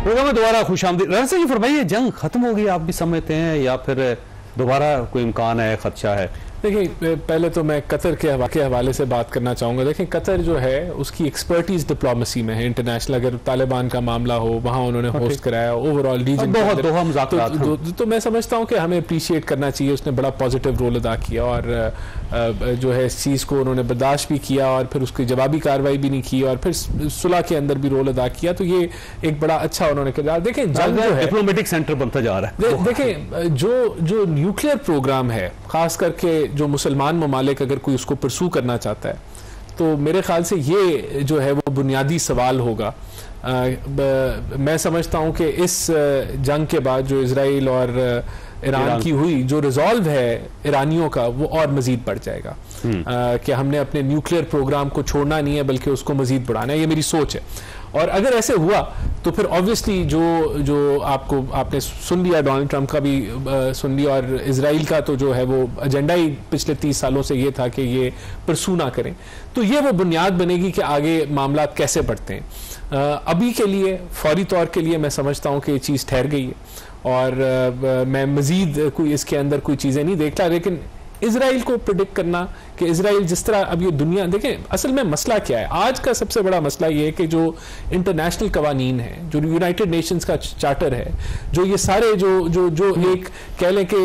Programme में दोबारा खुशामदीद। राना साहब, ये फरमाइए, जंग खत्म हो गई आप भी समझते हैं या फिर दोबारा कोई इम्कान है, खदशा है? देखिए, पहले तो मैं कतर के हवाले से बात करना चाहूँगा। देखिए, कतर जो है उसकी एक्सपर्टीज डिप्लोमेसी में है, इंटरनेशनल। अगर तालिबान का मामला हो, वहाँ उन्होंने होस्ट कराया ओवरऑल रीजन तो मैं समझता हूँ कि हमें अप्रिशिएट करना चाहिए। उसने बड़ा पॉजिटिव रोल अदा किया और जो है इस चीज़ को उन्होंने बर्दाश्त भी किया और फिर उसकी जवाबी कार्रवाई भी नहीं की और फिर सुलह के अंदर भी रोल अदा किया। तो ये एक बड़ा अच्छा उन्होंने किया। देखें, जंग जो है डिप्लोमेटिक सेंटर बनता जा रहा है। देखें, जो न्यूक्लियर प्रोग्राम है, खास करके जो मुसलमान ममालिक अगर कोई उसको परसू करना चाहता है, तो मेरे ख्याल से ये जो है वो बुनियादी सवाल होगा। मैं समझता हूँ कि इस जंग के बाद जो इजराइल और ईरान की हुई जो रिजॉल्व है ईरानियों का, वो और मजीद बढ़ जाएगा कि हमने अपने न्यूक्लियर प्रोग्राम को छोड़ना नहीं है बल्कि उसको मजीद बढ़ाना है। ये मेरी सोच है। और अगर ऐसे हुआ तो फिर ऑब्वियसली जो आपने सुन लिया, डोनाल्ड ट्रंप का भी सुन लिया, और इजराइल का तो जो है वो एजेंडा ही पिछले 30 सालों से ये था कि ये परसू ना करें। तो ये वो बुनियाद बनेगी कि आगे मामला कैसे बढ़ते हैं। अभी के लिए, फौरी तौर के लिए मैं समझता हूँ कि ये चीज़ ठहर गई है और मैं मजीद कोई इसके अंदर कोई चीज़ें नहीं देखता। लेकिन इजराइल को प्रिडिक्ट करना कि इजराइल जिस तरह अब ये दुनिया, देखें असल में मसला क्या है। आज का सबसे बड़ा मसला ये है कि जो इंटरनेशनल कवानीन है, जो यूनाइटेड नेशंस का चार्टर है, जो ये सारे जो एक कह लें कि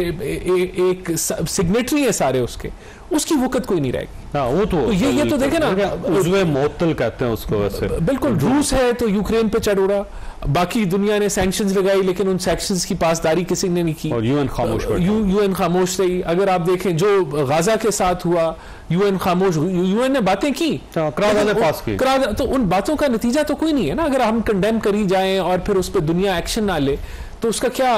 एक सिग्नेटरी है सारे उसकी वक़्त कोई नहीं रहेगी। हाँ, वो तो ये तो देखे ना, उज़्वे मुअत्तल कहते हैं उसको। वैसे बिल्कुल, रूस है तो यूक्रेन पे चढ़ उड़ा, बाकी दुनिया ने सैंक्शंस लगाई लेकिन उन सैंक्शंस की पासदारी किसी ने नहीं की और यूएन खामोश रही। अगर आप देखें जो गाजा के साथ हुआ, यूएन खामोश, यूएन ने बातें की, करार पास की, तो उन बातों का नतीजा तो कोई नहीं है ना। अगर हम कंडेम करी जाएं और फिर उस पर दुनिया एक्शन ना ले तो उसका क्या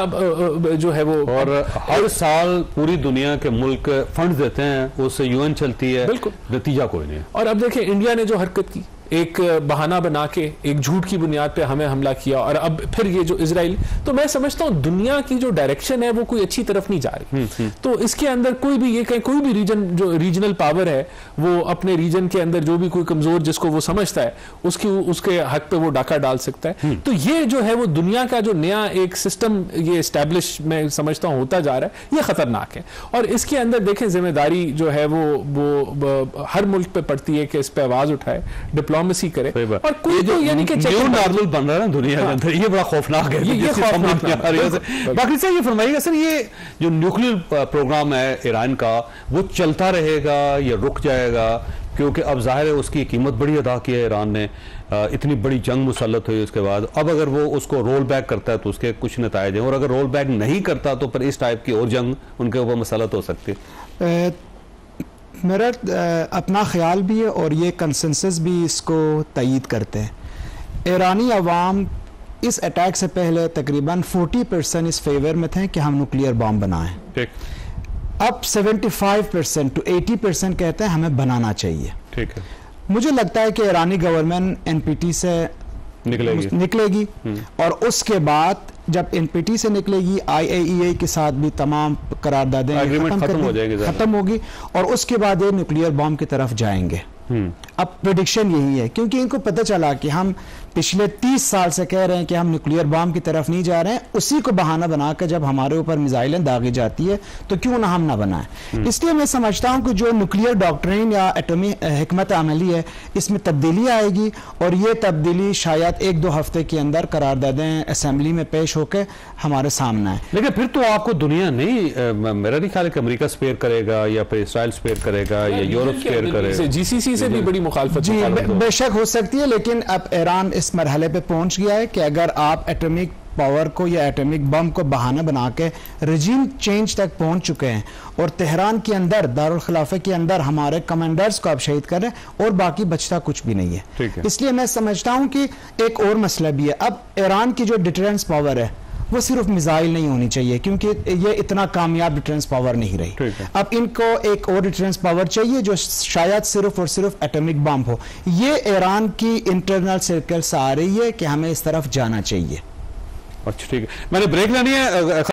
जो है वो। और हर साल पूरी दुनिया के मुल्क फंड देते हैं, उससे यूएन चलती है, बिल्कुल, नतीजा कोई नहीं। और अब देखें इंडिया ने जो हरकत की, एक बहाना बना के एक झूठ की बुनियाद पे हमें हमला किया, और अब फिर ये जो इजराइल, तो मैं समझता हूँ दुनिया की जो डायरेक्शन है वो कोई अच्छी तरफ नहीं जा रही। तो इसके अंदर कोई भी ये कहे, कोई भी जो रीजनल पावर है वो अपने रीजन के अंदर जो भी कोई कमजोर जिसको वो समझता है उसके हक पे वो डाका डाल सकता है। तो ये जो है वो दुनिया का जो नया एक सिस्टम ये एस्टैब्लिश मैं समझता हूँ होता जा रहा है, ये खतरनाक है। और इसके अंदर देखें जिम्मेदारी जो है वो हर मुल्क पे पड़ती है कि इस पे आवाज उठाए, डिप्लोमेसी करे, और कोई तो यानी कि न्यू नॉर्मल बन रहा है ना दुनिया के अंदर। ये बड़ा खौफनाक है, ये खौफनाक है। बाकी से ये फरमाइएगा सर, ये जो न्यूक्लियर प्रोग्राम है ईरान का, वो चलता रहेगा या रुक जाएगा? क्योंकि अब जाहिर है उसकी कीमत बड़ी अदा की है ईरान ने, इतनी बड़ी जंग मुसल्लत हुई उसके बाद। अब अगर वो उसको रोल बैक करता है तो उसके कुछ नतायज हैं, और अगर रोल बैक नहीं करता तो फिर इस टाइप की और जंग उनके ऊपर मुसल्लत हो सकती है। मेरा अपना ख्याल भी है और ये कंसेंसस भी इसको तयीद करते हैं। ईरानी अवाम इस अटैक से पहले तकरीबन 40% इस फेवर में थे कि हम न्यूक्लियर बॉम्ब बनाएं। ठीक। अब 75% to 80% कहते हैं हमें बनाना चाहिए। ठीक है। मुझे लगता है कि ईरानी गवर्नमेंट एनपीटी से निकलेगी और उसके बाद जब एनपीटी से निकलेगी, आईएईए के साथ भी तमाम करारदादें खत्म होगी और उसके बाद ये न्यूक्लियर बॉम्ब की तरफ जाएंगे। अब प्रेडिक्शन यही है, क्योंकि इनको पता चला कि हम पिछले 30 साल से कह रहे हैं कि हम न्यूक्लियर बॉम्ब की तरफ नहीं जा रहे हैं, उसी को बहाना बनाकर जब हमारे ऊपर मिसाइलें दागी जाती है तो क्यों ना हम ना बनाएं। इसलिए मैं समझता हूं कि जो न्यूक्लियर डॉक्ट्रिन या एटॉमी हिकमत अमली है, इसमें तब्दीली आएगी और ये तब्दीली शायद 1-2 हफ्ते के अंदर करारदादें असेंबली में पेश होकर हमारे सामने आए। लेकिन फिर तो आपको दुनिया नहीं, मेरा नहीं ख्याल है कि अमेरिका स्पेयर करेगा या फिर इसराइल स्पेयर करेगा या यूरोप स्पेयर करेगा, जीसीसी से भी बड़ी मुखालफत जी बेशक हो सकती है। लेकिन अब ईरान इस मरहले पे पहुंच गया है कि अगर आप एटॉमिक पावर को या एटॉमिक बम को बहाना बना के रजीम चेंज तक पहुंच चुके हैं और तेहरान के अंदर दारुल खिलाफे के अंदर हमारे कमांडर्स को आप शहीद कर रहे हैं और बाकी बचता कुछ भी नहीं है। इसलिए मैं समझता हूं कि एक और मसला भी है। अब ईरान की जो डिटरेंस पावर है वो सिर्फ मिसाइल नहीं होनी चाहिए, क्योंकि ये इतना कामयाब डिफेंस पावर नहीं रही। अब इनको एक और डिफेंस पावर चाहिए जो शायद सिर्फ और सिर्फ एटॉमिक बम हो। ये ईरान की इंटरनल सर्कल से आ रही है कि हमें इस तरफ जाना चाहिए। अच्छा, ठीक है, मैंने ब्रेक लेनी है।